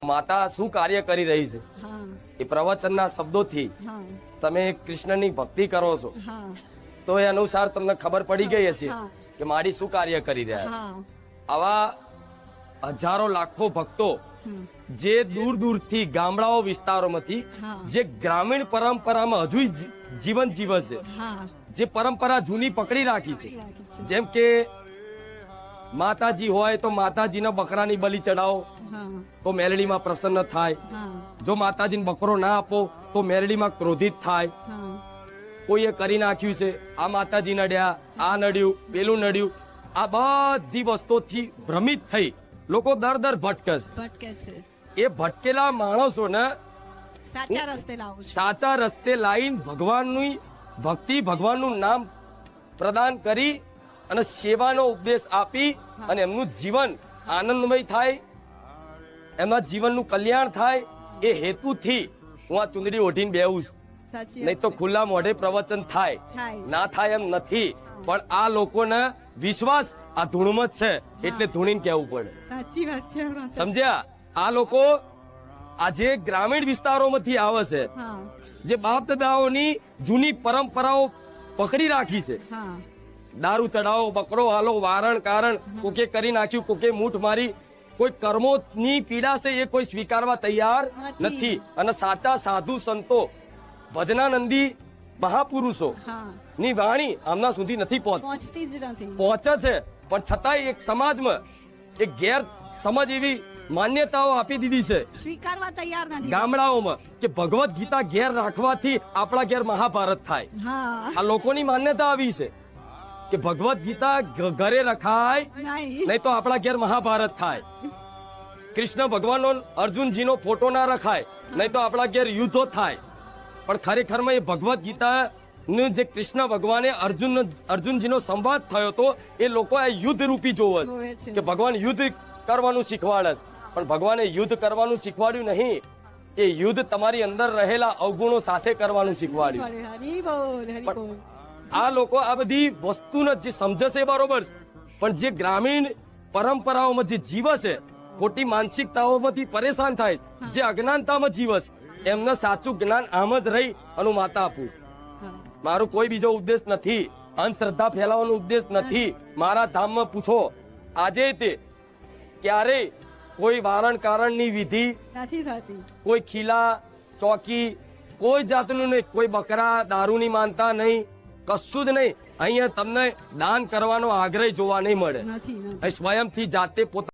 માતા શું કાર્ય કરી રહી છે હા એ પ્રવચનના શબ્દોથી હા તમે કૃષ્ણની ભક્તિ કરો છો હા તો એ અનુસાર તમને ખબર પડી ગઈ હશે હા. કે મારી શું કાર્ય કરી રહ્યા છે હા આવા હજારો લાખો ભક્તો હમ. જે દૂર દૂરથી ગામડાઓ વિસ્તારોમાંથી હા. જે ગ્રામીણ પરંપરામાં હજુ જીવન જીવે છે હા જે પરંપરા જૂની પકડી રાખી છે રાખી છે. જેમ કે માતાજી હોય તો માતાજીના બકરાની બલિ ચડાવો હા તો મેલડીમાં પ્રસન્ન થાય હા જો માતાજીને બકરો ના આપો તો મેલડીમાં ક્રોધિત થાય હા કોઈએ કરી નાખ્યું છે આ માતાજી નડ્યા આ નડ્યું પેલું નડ્યું આ બધી વસ્તુથી ભ્રમિત થઈ લોકો દર ભટકે ભટકે છે છે એ ભટકેલા માણસોને સાચા રસ્તે લાવું છું સાચા રસ્તે લાઈન ભગવાનની ભક્તિ ભગવાનનું નામ પ્રદાન કરી અને સેવાનો ઉપદેશ આપી અને એમનું જીવન આનંદમય થાય એમના જીવનનું કલ્યાણ થાય એ હેતુથી હું આ ચુંદડી ઓઢીને બેહું છું સાચી નહીં તો ખુલ્લા મોઢે પ્રવચન થાય થાય. ના થાય એમ નથી પણ આ લોકોને વિશ્વાસ આ ધૂણમાં જ છે એટલે ધૂણીને કહેવું પડે સાચી વાત છે માતાજી. સમજ્યા આ લોકો આજે ગ્રામીણ વિસ્તારોમાંથી આવે છે હા જે બાપ દાદાઓની જૂની પરંપરાઓ પકડી રાખી છે હા દારૂ ચડાવો બકરો હાલો વારણ કારણ કોકે કરી નાખ્યું કોકે મૂઠ મારી કોઈ કર્મોની પીડા છે એ કોઈ સ્વીકારવા તૈયાર નથી. નથી અને સાચા સાધુ સંતો ભજનાનંદી મહાપુરુષો હા ની વાણી આમના સુધી નથી પહોંચતી જ નથી પહોંચે છે પણ છતાંય એક સમાજમાં એક ગેર સમજ એવી માન્યતાઓ આપી દીધી છે સ્વીકારવા તૈયાર નથી ગામડાઓમાં કે ભગવદ ગીતા ઘેર રાખવાથી આપણા ઘેર મહાભારત થાય હા આ લોકોની માન્યતા આવી છે કે ભગવદ ગીતા ઘરે રખાય નહીં નહીં તો આપણા ઘેર મહાભારત થાય કૃષ્ણ ભગવાનનો અર્જુનજીનો ફોટો ના રખાય નહીં તો આપણા ઘેર યુદ્ધો થાય પણ ખરેખરમાં એ ભગવદ ગીતા નું જે કૃષ્ણ ભગવાને અર્જુનજીનો સંવાદ થયો તો એ લોકો આ યુદ્ધ રૂપી જોવે જોવે છે છે. કે ભગવાન યુદ્ધ કરવાનું શીખવાડે છે પણ ભગવાને યુદ્ધ કરવાનું શીખવાડ્યું નહીં એ યુદ્ધ તમારી અંદર રહેલા અવગુણો સાથે કરવાનું શીખવાડ્યું હરી બોલ હરી પણ બોલ આ લોકો આ બધી વસ્તુને જે સમજે છે એ બરોબર છે પણ જે ગ્રામીણ પરંપરાઓમાં જે જીવે છે ખોટી માનસિકતાઓમાંથી પરેશાન થાય છે, જે અજ્ઞાનતામાં જીવે છે એમને સાચું જ્ઞાન આમ જ રહી અને માતા આપું છું. હા મારો કોઈ બીજો ઉદ્દેશ નથી અંધશ્રદ્ધા ફેલાવવાનો ઉદ્દેશ નથી મારા ધામમાં પૂછો આજે તે ક્યારેય કોઈ વારણ કારણની વિધિ નથી થતી કોઈ ખીલા ચોકી કોઈ જાતનું નહીં કોઈ બકરા દારૂની માનતા નહીં કશું જ નહીં અહીંયા તમને દાન કરવાનો આગ્રહ જોવા નહીં મળે નથી અહીં સ્વયંથી જાતે પોતા